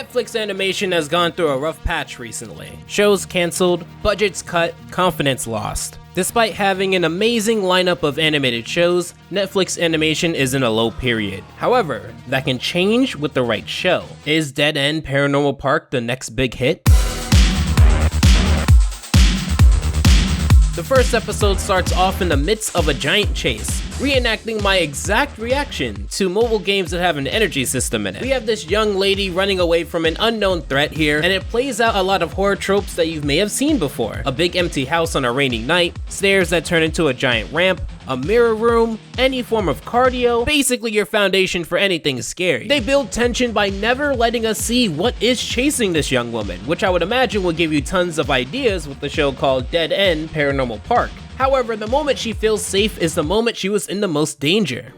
Netflix animation has gone through a rough patch recently. Shows canceled, budgets cut, confidence lost. Despite having an amazing lineup of animated shows, Netflix animation is in a low period. However, that can change with the right show. Is Dead End Paranormal Park the next big hit? The first episode starts off in the midst of a giant chase, reenacting my exact reaction to mobile games that have an energy system in it. We have this young lady running away from an unknown threat here, and it plays out a lot of horror tropes that you may have seen before. A big empty house on a rainy night, stairs that turn into a giant ramp, a mirror room, any form of cardio, basically your foundation for anything scary. They build tension by never letting us see what is chasing this young woman, which I would imagine will give you tons of ideas with the show called Dead End Paranormal Park. However, the moment she feels safe is the moment she was in the most danger.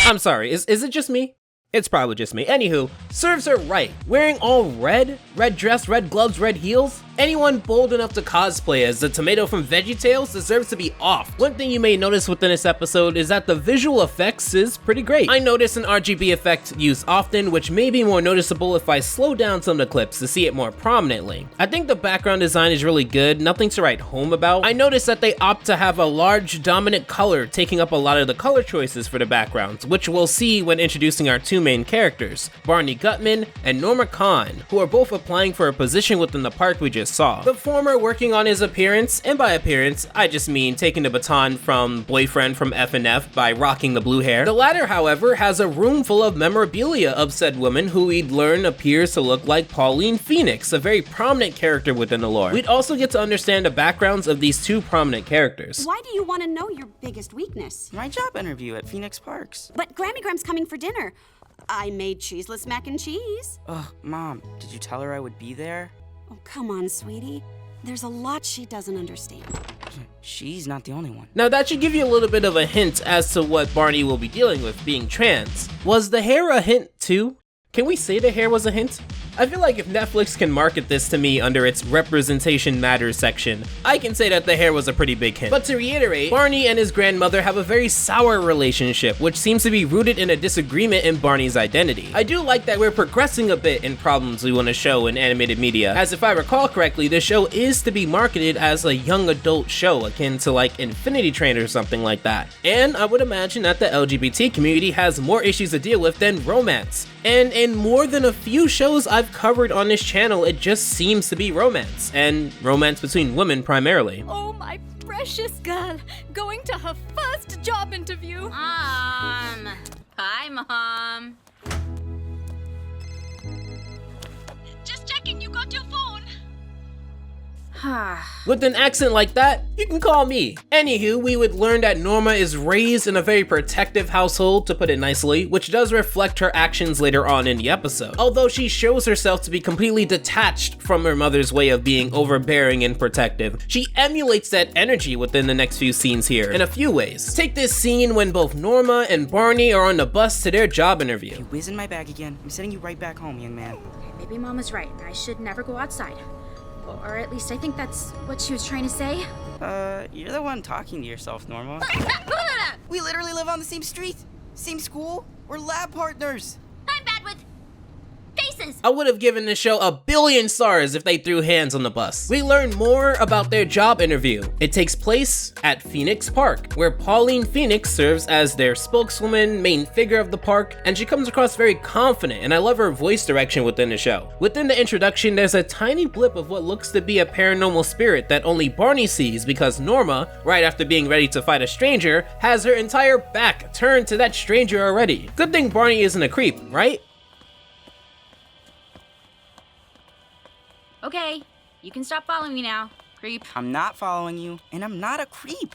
I'm sorry, is it just me? It's probably just me. Anywho, serves her right. Wearing all red dress, red gloves, red heels? Anyone bold enough to cosplay as the tomato from VeggieTales deserves to be off. One thing you may notice within this episode is that the visual effects is pretty great. I notice an RGB effect used often, which may be more noticeable if I slow down some of the clips to see it more prominently. I think the background design is really good, nothing to write home about. I noticed that they opt to have a large dominant color taking up a lot of the color choices for the backgrounds, which we'll see when introducing our two main characters, Barney Gutman and Norma Khan, who are both applying for a position within the park we just saw. The former working on his appearance, and by appearance, I just mean taking the baton from boyfriend from F&F by rocking the blue hair. The latter, however, has a room full of memorabilia of said woman who we'd learn appears to look like Pauline Phoenix, a very prominent character within the lore. We'd also get to understand the backgrounds of these two prominent characters. Why do you want to know your biggest weakness? My job interview at Phoenix Parks. But Grammy Gram's coming for dinner. I made cheeseless mac and cheese. Ugh, Mom, did you tell her I would be there? Oh, come on, sweetie. There's a lot she doesn't understand. She's not the only one. Now that should give you a little bit of a hint as to what Barney will be dealing with being trans. Was the hair a hint too? Can we say the hair was a hint? I feel like if Netflix can market this to me under its Representation Matters section, I can say that the hair was a pretty big hint. But to reiterate, Barney and his grandmother have a very sour relationship, which seems to be rooted in a disagreement in Barney's identity. I do like that we're progressing a bit in problems we want to show in animated media, as if I recall correctly, the show is to be marketed as a young adult show akin to like Infinity Train or something like that. And I would imagine that the LGBT community has more issues to deal with than romance. And in more than a few shows I've covered on this channel, it just seems to be romance, and romance between women primarily. Oh, my precious girl, going to her first job interview. Hi, Mom. Just checking you got your phone. With an accent like that, you can call me. Anywho, we would learn that Norma is raised in a very protective household, to put it nicely, which does reflect her actions later on in the episode. Although she shows herself to be completely detached from her mother's way of being overbearing and protective, she emulates that energy within the next few scenes here in a few ways. Take this scene when both Norma and Barney are on the bus to their job interview. You whiz in my bag again. I'm sending you right back home, young man. Maybe Mom was right. I should never go outside. Or at least I think that's what she was trying to say. You're the one talking to yourself, Norma. We literally live on the same street, same school. We're lab partners. I'm bad with faces. I would have given the show 1 billion stars if they threw hands on the bus. We learn more about their job interview. It takes place at Phoenix Park, where Pauline Phoenix serves as their spokeswoman, main figure of the park, and she comes across very confident, and I love her voice direction within the show. Within the introduction, there's a tiny blip of what looks to be a paranormal spirit that only Barney sees because Norma, right after being ready to fight a stranger, has her entire back turned to that stranger already. Good thing Barney isn't a creep, right? Okay, you can stop following me now, creep. I'm not following you, and I'm not a creep.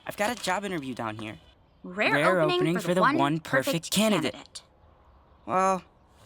I've got a job interview down here. Rare opening for the one perfect candidate. Well,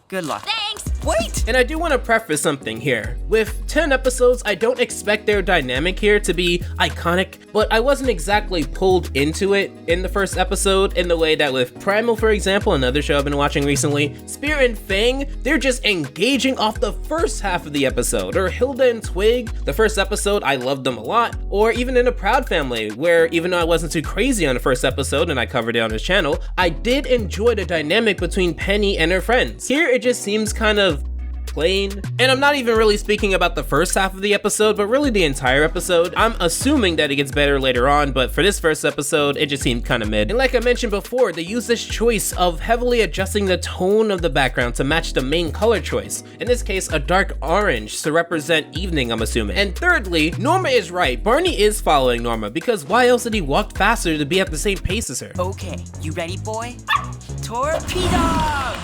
good luck. Thanks! Wait! And I do want to preface something here. With 10 episodes, I don't expect their dynamic here to be iconic, but I wasn't exactly pulled into it in the first episode in the way that with Primal, for example, another show I've been watching recently, Spear and Fang, they're just engaging off the first half of the episode, or Hilda and Twig, the first episode, I loved them a lot, or even in a Proud Family, where even though I wasn't too crazy on the first episode and I covered it on this channel, I did enjoy the dynamic between Penny and her friends. Here it just seems kind of plain. And I'm not even really speaking about the first half of the episode, but really the entire episode. I'm assuming that it gets better later on, but for this first episode, it just seemed kind of mid. And like I mentioned before, they use this choice of heavily adjusting the tone of the background to match the main color choice. In this case, a dark orange to represent evening, I'm assuming. And thirdly, Norma is right. Barney is following Norma, because why else did he walk faster to be at the same pace as her? Okay, you ready, boy? Torpedo!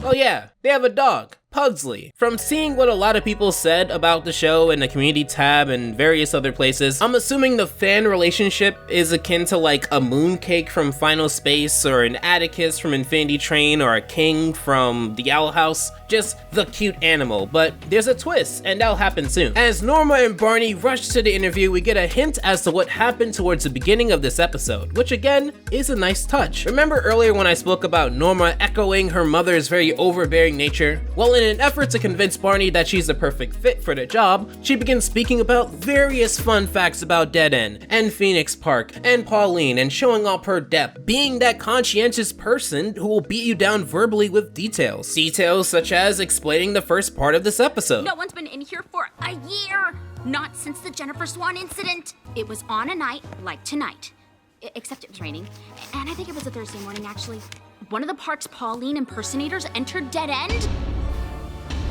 Oh yeah, they have a dog, Pugsley. From seeing what a lot of people said about the show in the community tab and various other places, I'm assuming the fan relationship is akin to like a Mooncake from Final Space, or an Atticus from Infinity Train, or a King from The Owl House. Just the cute animal, but there's a twist, and that'll happen soon. As Norma and Barney rush to the interview, we get a hint as to what happened towards the beginning of this episode, which again, is a nice touch. Remember earlier when I spoke about Norma echoing her mother's very overbearing nature? Well, in an effort to convince Barney that she's the perfect fit for the job, she begins speaking about various fun facts about Dead End, and Phoenix Park, and Pauline, and showing off her depth, being that conscientious person who will beat you down verbally with details. Details such as explaining the first part of this episode. No one's been in here for a year. Not since the Jennifer Swan incident. It was on a night like tonight. Except it was raining. And I think it was a Thursday morning, actually. One of the park's Pauline impersonators entered Dead End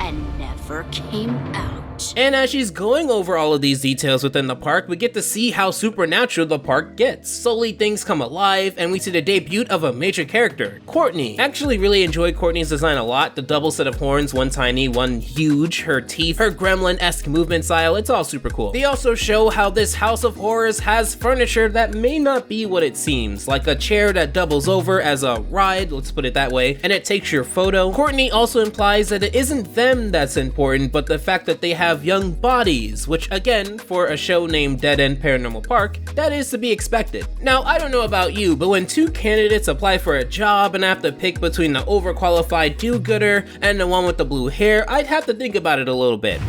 and never came out. And as she's going over all of these details within the park, we get to see how supernatural the park gets. Slowly things come alive, and we see the debut of a major character, Courtney. Actually really enjoyed Courtney's design a lot. The double set of horns, one tiny, one huge, her teeth, her gremlin-esque movement style, it's all super cool. They also show how this House of Horrors has furniture that may not be what it seems, like a chair that doubles over as a ride, let's put it that way, and it takes your photo. Courtney also implies that it isn't them that's important, but the fact that they have young bodies, which again, for a show named Dead End Paranormal Park, that is to be expected. Now, I don't know about you, but when two candidates apply for a job and I have to pick between the overqualified do-gooder and the one with the blue hair, I'd have to think about it a little bit.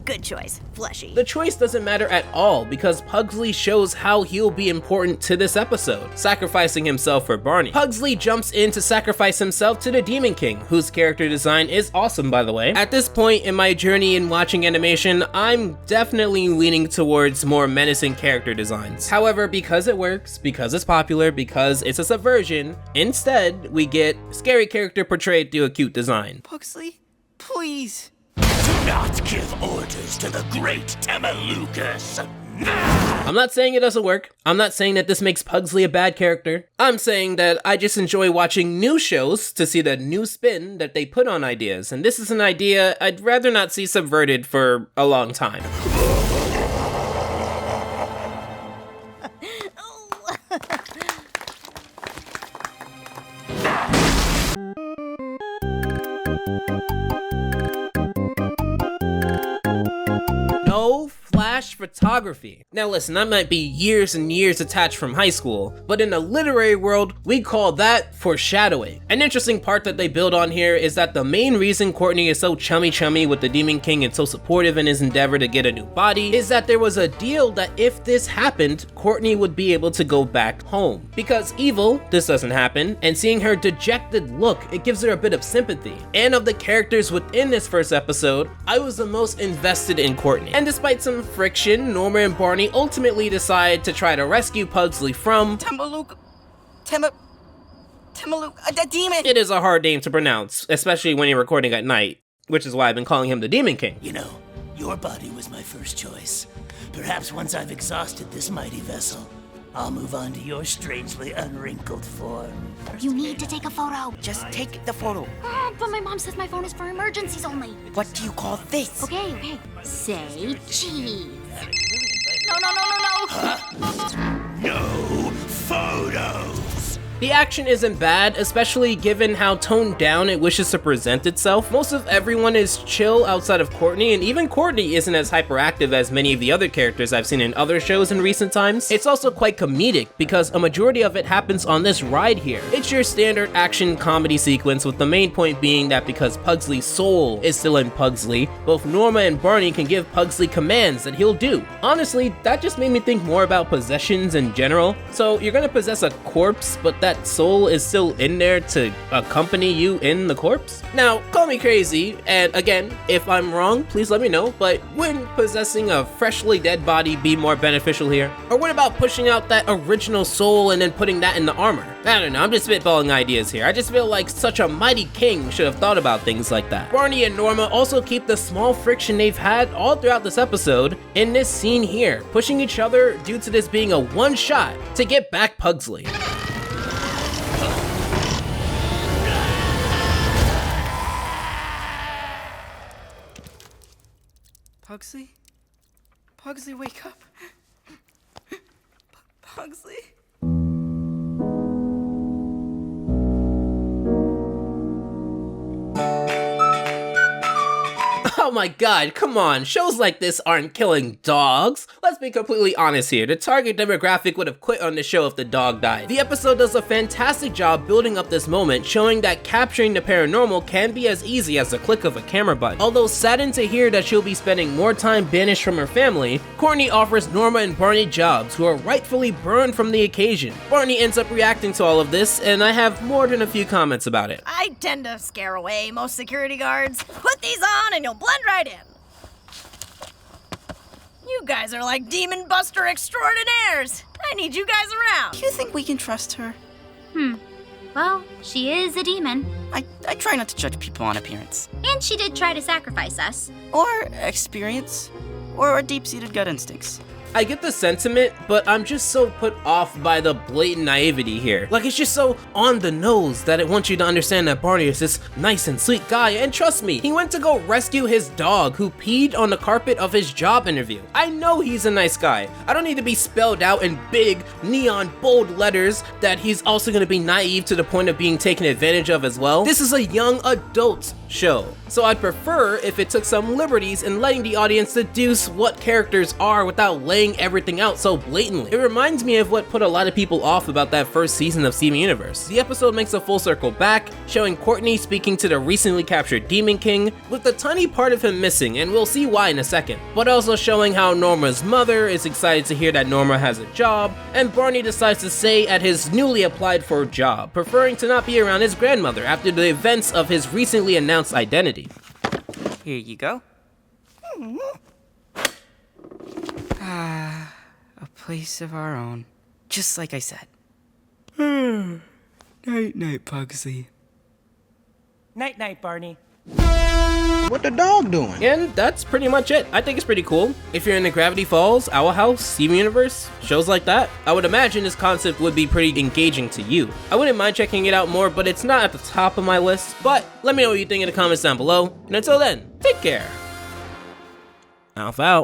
Good choice, Fleshy. The choice doesn't matter at all because Pugsley shows how he'll be important to this episode, sacrificing himself for Barney. Pugsley jumps in to sacrifice himself to the Demon King, whose character design is awesome, by the way. At this point in my journey in watching animation, I'm definitely leaning towards more menacing character designs. However, because it works, because it's popular, because it's a subversion, instead we get scary character portrayed through a cute design. Pugsley, please. Do not give orders to the great Tamalukas. I'm not saying it doesn't work. I'm not saying that this makes Pugsley a bad character. I'm saying that I just enjoy watching new shows to see the new spin that they put on ideas, and this is an idea I'd rather not see subverted for a long time. No flash photography. Now listen, I might be years and years attached from high school, but in the literary world, we call that foreshadowing. An interesting part that they build on here is that the main reason Courtney is so chummy with the Demon King and so supportive in his endeavor to get a new body is that there was a deal that if this happened, Courtney would be able to go back home. Because evil, this doesn't happen, and seeing her dejected look, it gives her a bit of sympathy. And of the characters within this first episode, I was the most invested in Courtney. And despite some friction, Norma and Barney ultimately decide to try to rescue Pugsley from Tamaluka, the demon! It is a hard name to pronounce, especially when you're recording at night, which is why I've been calling him the Demon King. You know, your body was my first choice. Perhaps once I've exhausted this mighty vessel, I'll move on to your strangely unwrinkled form. You need to take a photo. Just take the photo. But my mom says my phone is for emergencies only. What do you call this? Okay. Say cheese. No photos! The action isn't bad, especially given how toned down it wishes to present itself. Most of everyone is chill outside of Courtney, and even Courtney isn't as hyperactive as many of the other characters I've seen in other shows in recent times. It's also quite comedic, because a majority of it happens on this ride here. It's your standard action comedy sequence, with the main point being that because Pugsley's soul is still in Pugsley, both Norma and Barney can give Pugsley commands that he'll do. Honestly, that just made me think more about possessions in general. So you're gonna possess a corpse, but that soul is still in there to accompany you in the corpse? Now, call me crazy, and again, if I'm wrong, please let me know, but wouldn't possessing a freshly dead body be more beneficial here? Or what about pushing out that original soul and then putting that in the armor? I don't know, I'm just spitballing ideas here. I just feel like such a mighty king should have thought about things like that. Barney and Norma also keep the small friction they've had all throughout this episode in this scene here, pushing each other due to this being a one-shot to get back Pugsley. Pugsley? Pugsley, wake up. Pugsley? Oh my god, come on, shows like this aren't killing dogs. Let's be completely honest here, the target demographic would have quit on the show if the dog died. The episode does a fantastic job building up this moment, showing that capturing the paranormal can be as easy as the click of a camera button. Although saddened to hear that she'll be spending more time banished from her family, Courtney offers Norma and Barney jobs who are rightfully burned from the occasion. Barney ends up reacting to all of this, and I have more than a few comments about it. I tend to scare away most security guards. Put these on and you'll blend right in. You guys are like demon buster extraordinaires. I need you guys around. Do you think we can trust her? Well, she is a demon. I try not to judge people on appearance. And she did try to sacrifice us. Or experience. Or deep-seated gut instincts. I get the sentiment, but I'm just so put off by the blatant naivety here. Like, it's just so on the nose that it wants you to understand that Barney is this nice and sweet guy, and trust me, he went to go rescue his dog who peed on the carpet of his job interview. I know he's a nice guy. I don't need to be spelled out in big, neon, bold letters that he's also gonna be naive to the point of being taken advantage of as well. This is a young adult show, so I'd prefer if it took some liberties in letting the audience deduce what characters are without laying everything out so blatantly. It reminds me of what put a lot of people off about that first season of Steven Universe. The episode makes a full circle back, showing Courtney speaking to the recently captured Demon King, with a tiny part of him missing, and we'll see why in a second, but also showing how Norma's mother is excited to hear that Norma has a job, and Barney decides to stay at his newly applied for job, preferring to not be around his grandmother after the events of his recently announced identity. Here you go. A place of our own. Just like I said. Night-night, Pugsley. Night-night, Barney. What the dog doing? And that's pretty much it. I think it's pretty cool. If you're into Gravity Falls, Owl House, Steven Universe, shows like that, I would imagine this concept would be pretty engaging to you. I wouldn't mind checking it out more, but it's not at the top of my list. But let me know what you think in the comments down below. And until then, take care. Alpha out.